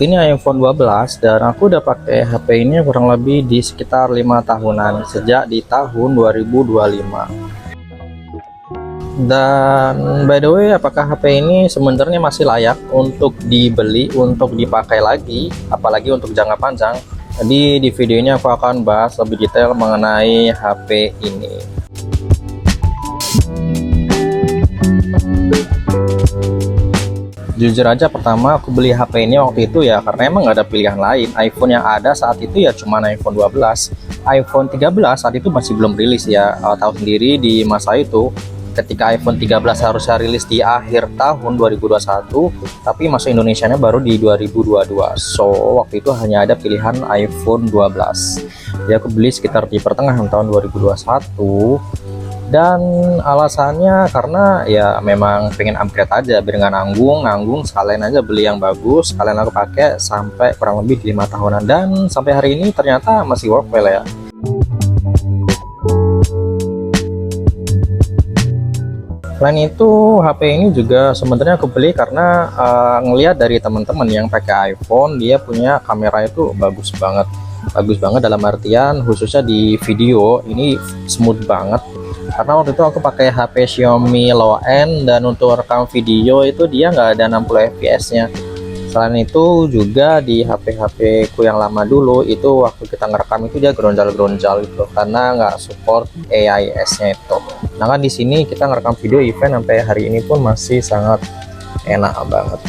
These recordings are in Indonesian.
Ini iPhone 12 dan aku udah pakai HP ini kurang lebih di sekitar 5 tahunan sejak di tahun 2025. Dan by the way, apakah HP ini sebenarnya masih layak untuk dibeli, untuk dipakai lagi, apalagi untuk jangka panjang? Jadi di video ini aku akan bahas lebih detail mengenai HP ini. Jujur aja, pertama aku beli HP ini waktu itu ya karena emang nggak ada pilihan lain. iPhone yang ada saat itu ya cuma iPhone 12. iPhone 13 saat itu masih belum rilis ya. Tahu sendiri di masa itu ketika iPhone 13 harusnya rilis di akhir tahun 2021, tapi masuk Indonesianya baru di 2022. So waktu itu hanya ada pilihan iPhone 12. Jadi aku beli sekitar di pertengahan tahun 2021. Dan alasannya karena ya memang pengen upgrade aja biar nggak nanggung sekalian aja beli yang bagus, sekalian aku pakai sampai kurang lebih 5 tahunan, dan sampai hari ini ternyata masih work well ya. Selain itu HP ini juga sebenarnya aku beli karena ngelihat dari teman-teman yang pakai iPhone, dia punya kamera itu bagus banget dalam artian khususnya di video ini smooth banget. Karena waktu itu aku pakai HP Xiaomi low end dan untuk rekam video itu dia nggak ada 60 fps nya. Selain itu juga di HP ku yang lama dulu itu waktu kita ngerekam itu dia geronjal gitu karena nggak support AIS nya itu. Nah kan di sini kita ngerekam video event sampai hari ini pun masih sangat enak banget.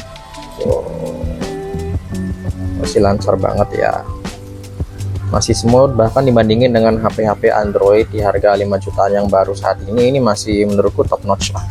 Masih lancar banget ya. Masih smooth, bahkan dibandingin dengan HP-HP Android di harga 5 jutaan yang baru saat ini masih menurutku top notch lah.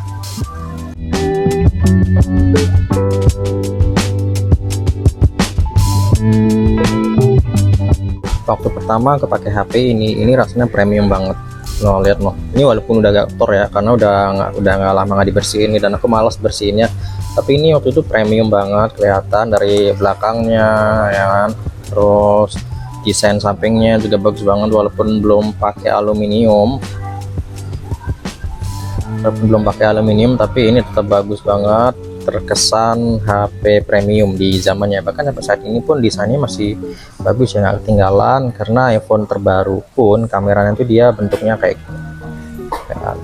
Waktu pertama aku pakai HP ini rasanya premium banget. Noh, lihat noh, ini walaupun udah agak kotor ya karena udah nggak lama nggak dibersihin dan aku malas bersihinnya, tapi ini waktu itu premium banget, kelihatan dari belakangnya ya kan. Terus desain sampingnya juga bagus banget walaupun belum pakai aluminium, tapi ini tetap bagus banget, terkesan HP premium di zamannya. Bahkan sampai saat ini pun desainnya masih bagus ya, nggak ketinggalan, karena iPhone terbaru pun kameranya itu dia bentuknya kayak kan,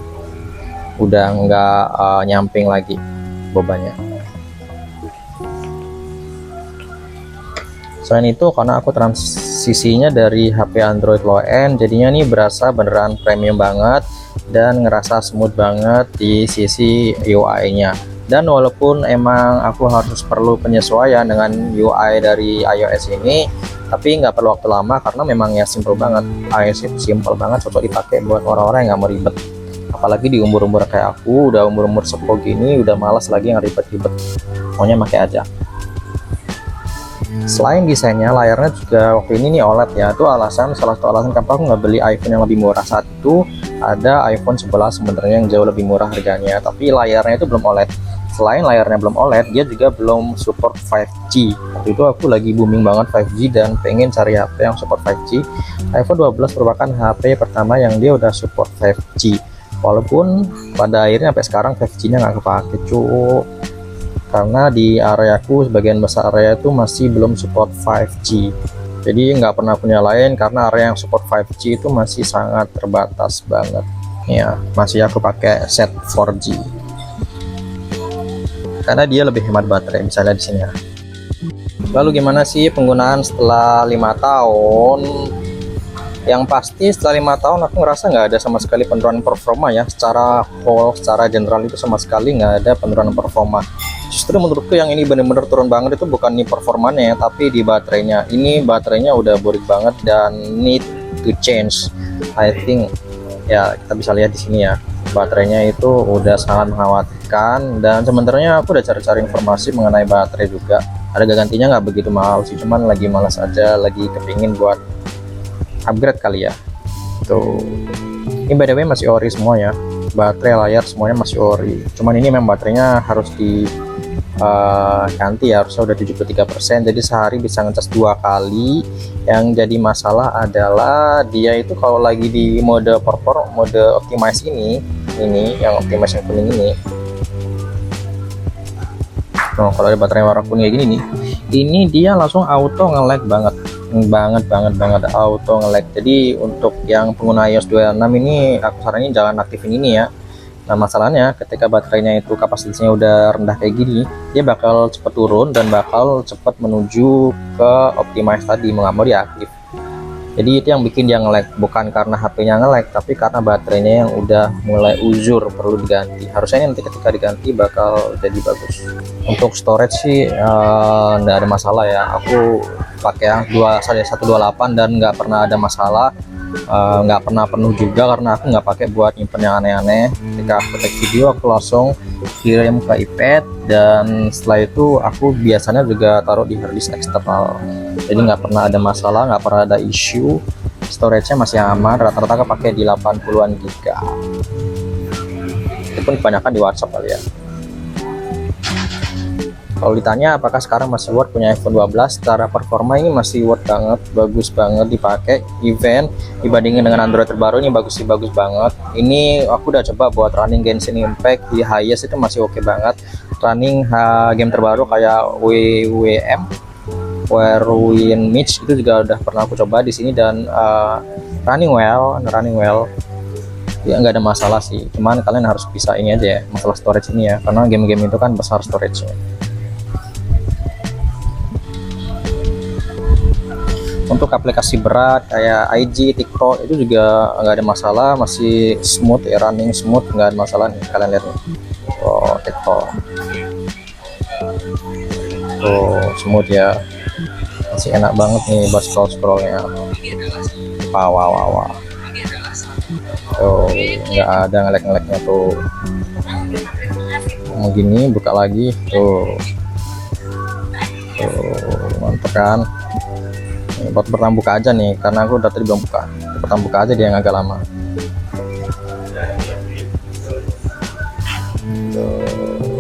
udah nggak nyamping lagi bobanya. Selain itu karena aku transisinya dari HP Android low end, jadinya nih berasa beneran premium banget dan ngerasa smooth banget di sisi UI nya. Dan walaupun emang aku harus perlu penyesuaian dengan UI dari iOS ini, tapi nggak perlu waktu lama karena memang ya simple banget. iOS itu simple banget, cocok dipakai buat orang-orang yang nggak mau ribet. Apalagi di umur-umur kayak aku, udah umur-umur sepuh gini, udah malas lagi yang ribet-ribet, maunya pakai aja. Selain desainnya, layarnya juga waktu ini nih OLED ya. Itu salah satu alasan kenapa aku nggak beli iPhone yang lebih murah. Saat itu ada iPhone 11 sebenarnya yang jauh lebih murah harganya, tapi layarnya itu belum OLED. Selain layarnya belum OLED, dia juga belum support 5G. Waktu itu aku lagi booming banget 5G dan pengen cari HP yang support 5G. iPhone 12 merupakan HP pertama yang dia udah support 5G. Walaupun pada akhirnya sampai sekarang 5G-nya nggak kepake cuy, karena di areaku sebagian besar area itu masih belum support 5G. Jadi nggak pernah punya lain karena area yang support 5G itu masih sangat terbatas banget ya. Masih aku pakai set 4G karena dia lebih hemat baterai, misalnya di sini ya. Lalu gimana sih penggunaan setelah 5 tahun? Yang pasti setelah 5 tahun aku ngerasa nggak ada sama sekali penurunan performa ya, secara whole, secara general itu sama sekali nggak ada penurunan performa. Justru menurutku yang ini bener-bener turun banget itu bukan di performanya ya, tapi di baterainya. Ini baterainya udah boring banget dan need to change, I think ya. Kita bisa lihat di sini ya, baterainya itu udah sangat mengkhawatirkan. Dan sebenarnya aku udah cari-cari informasi mengenai baterai juga, harga gantinya nggak begitu mahal sih, cuman lagi malas aja, lagi kepingin buat upgrade kali ya. Tuh, ini by the way masih ori semua ya, baterai, layar semuanya masih ori, cuman ini memang baterainya harus di ganti ya, harusnya udah 73%, jadi sehari bisa ngecas 2 kali. Yang jadi masalah adalah dia itu kalau lagi di mode mode optimize ini yang optimize yang kuning ini. Nah, kalau ada baterai warna kuning kayak gini nih, ini dia langsung auto nge-lag banget auto nge-lag. Jadi untuk yang pengguna iOS 26 ini aku saranin jangan aktifin ini ya. Nah masalahnya ketika baterainya itu kapasitasnya udah rendah kayak gini, dia bakal cepet turun dan bakal cepet menuju ke optimize tadi, mau nggak mau dia aktif. Jadi itu yang bikin dia nge-lag, bukan karena HP-nya nge-lag, tapi karena baterainya yang udah mulai uzur, perlu diganti. Harusnya nanti ketika diganti bakal jadi bagus. Untuk storage sih nggak ada masalah ya. Aku pakai yang 128 dan nggak pernah ada masalah. Nggak pernah penuh juga karena aku nggak pakai buat nyimpen yang aneh-aneh. Ketika aku take video aku langsung kirim ke iPad, dan setelah itu aku biasanya juga taruh di harddisk eksternal. Jadi nggak pernah ada masalah, nggak pernah ada issue. Storage-nya masih aman, rata-rata aku pakai di 80-an giga. Itu pun kebanyakan di WhatsApp kali ya. Kalau ditanya apakah sekarang masih worth punya iPhone 12, secara performa ini masih worth banget, bagus banget dipakai. Event dibandingin dengan Android terbaru ini bagus banget. Ini aku udah coba buat running Genshin Impact di highest, itu masih oke banget. Running game terbaru kayak WWM, Where Win Mitch, itu juga udah pernah aku coba di sini dan running well. Ya nggak ada masalah sih, cuman kalian harus bisa ini aja ya, masalah storage ini ya, karena game-game itu kan besar storage-nya. Untuk aplikasi berat kayak IG, TikTok itu juga nggak ada masalah, masih smooth ya, running smooth, nggak ada masalah nih. Kalian lihat nih, oh TikTok tuh smooth ya, masih enak banget nih buat scrollnya. Wow. Tuh nggak ada ngelek-ngeleknya tuh. Mau gini buka lagi tuh mantep kan. Ini buat pertama buka aja nih, karena aku udah tadi belum buka. Pertama buka aja dia yang agak lama.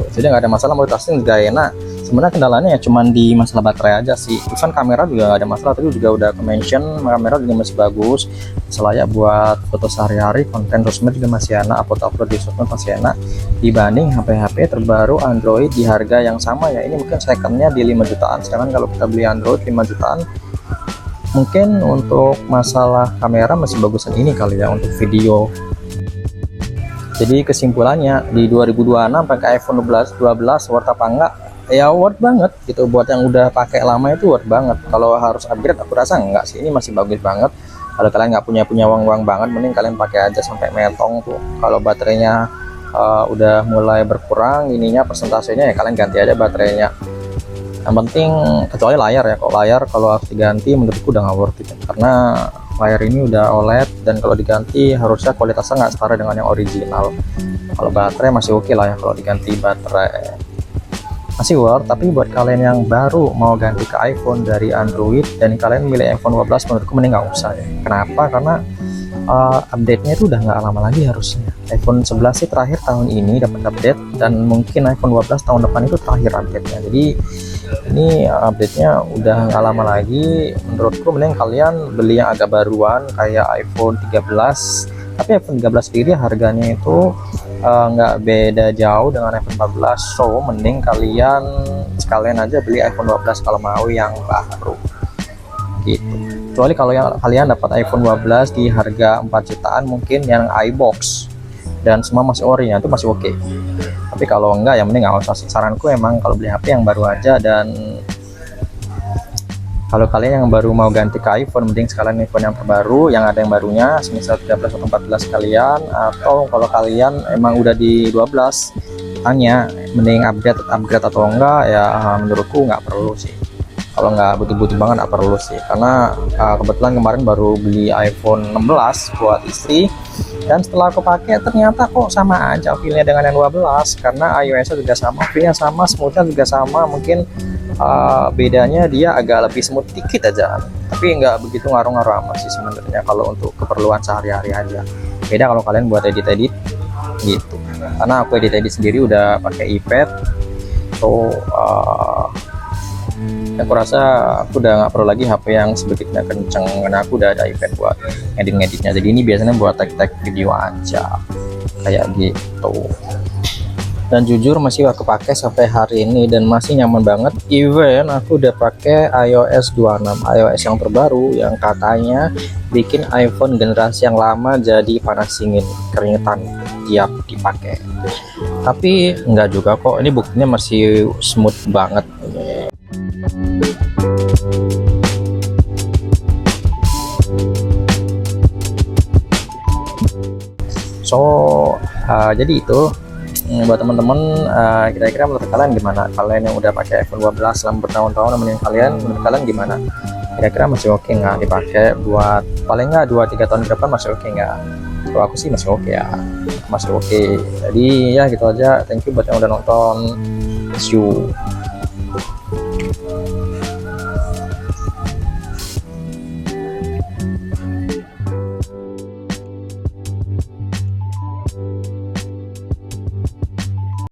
Jadi nggak ada masalah, multitasking juga enak. Sebenarnya kendalanya ya cuman di masalah baterai aja sih. Even kamera juga nggak ada masalah, tadi juga udah ke mention kamera juga masih bagus. Selayak buat foto sehari-hari, konten sosmed juga masih enak, upload di sosmed masih enak. Dibanding HP-HP terbaru Android di harga yang sama ya, ini mungkin secondnya di 5 jutaan. Sedangkan kalau kita beli Android 5 jutaan, mungkin untuk masalah kamera masih bagusan ini kali ya untuk video. Jadi kesimpulannya di 2026 pakai iPhone 12 worth apa enggak? Ya worth banget gitu, buat yang udah pakai lama itu worth banget. Kalau harus upgrade aku rasa enggak sih, ini masih bagus banget. Kalau kalian nggak punya uang banget, mending kalian pakai aja sampai metong tuh. Kalau baterainya udah mulai berkurang ininya persentasenya, ya kalian ganti aja baterainya. Yang penting kecuali layar ya, kok layar kalau harus diganti menurutku udah nggak worth it, karena layar ini udah OLED dan kalau diganti harusnya kualitasnya nggak setara dengan yang original. Kalau baterai masih oke lah ya, kalau diganti baterai masih worth. Tapi buat kalian yang baru mau ganti ke iPhone dari Android dan kalian milih iPhone 12, menurutku mending nggak usah ya. Kenapa? Karena update-nya itu udah nggak lama lagi harusnya. iPhone 11 sih terakhir tahun ini dapat update, dan mungkin iPhone 12 tahun depan itu terakhir update-nya. Jadi ini update-nya udah nggak lama lagi. Menurutku mending kalian beli yang agak baruan kayak iPhone 13. Tapi iPhone 13 sendiri harganya itu nggak beda jauh dengan iPhone 14, so mending kalian sekalian aja beli iPhone 12 kalau mau yang baru gitu. Kecuali kalau yang kalian dapat iPhone 12 di harga 4 jutaan, mungkin yang iBox dan semua masih ori, itu masih oke. Tapi kalau enggak ya mending nggak usah sih. Saranku emang kalau beli HP yang baru aja, dan kalau kalian yang baru mau ganti ke iPhone, mending sekalian iPhone yang terbaru yang ada yang barunya, semisal 13 atau 14 kalian. Atau kalau kalian emang udah di 12, tanya mending upgrade atau enggak ya. Menurutku nggak perlu sih. Kalau nggak butuh-butuh banget nggak perlu sih, karena kebetulan kemarin baru beli iPhone 16 buat istri, dan setelah aku pakai ternyata kok sama aja feelnya dengan yang 12, karena iOS-nya juga sama, feelnya sama, smoothnya juga sama. Mungkin bedanya dia agak lebih smooth dikit aja, tapi nggak begitu ngaruh-ngaruh amat sih sebenarnya kalau untuk keperluan sehari-hari aja. Beda kalau kalian buat edit-edit gitu, karena aku edit-edit sendiri udah pakai iPad, so aku rasa aku udah nggak perlu lagi HP yang sebegitunya kenceng, karena aku udah ada iPad buat ngedit-ngeditnya. Jadi ini biasanya buat tag-tag video aja kayak gitu. dan jujur masih aku pakai sampai hari ini dan masih nyaman banget. Even aku udah pakai iOS 26, iOS yang terbaru yang katanya bikin iPhone generasi yang lama jadi panas dingin, keringetan tiap dipakai. Tapi enggak juga kok, ini buktinya masih smooth banget. So jadi itu buat teman-teman, kira-kira menurut kalian gimana? Kalian yang udah pakai iPhone 12 selama bertahun-tahun, nemenin kalian, menurut kalian gimana? Kira-kira masih oke nggak dipakai buat paling nggak 2-3 tahun ke depan, masih oke nggak? Kalau aku sih masih oke ya, masih oke. Jadi ya gitu aja, thank you buat yang udah nonton, see you.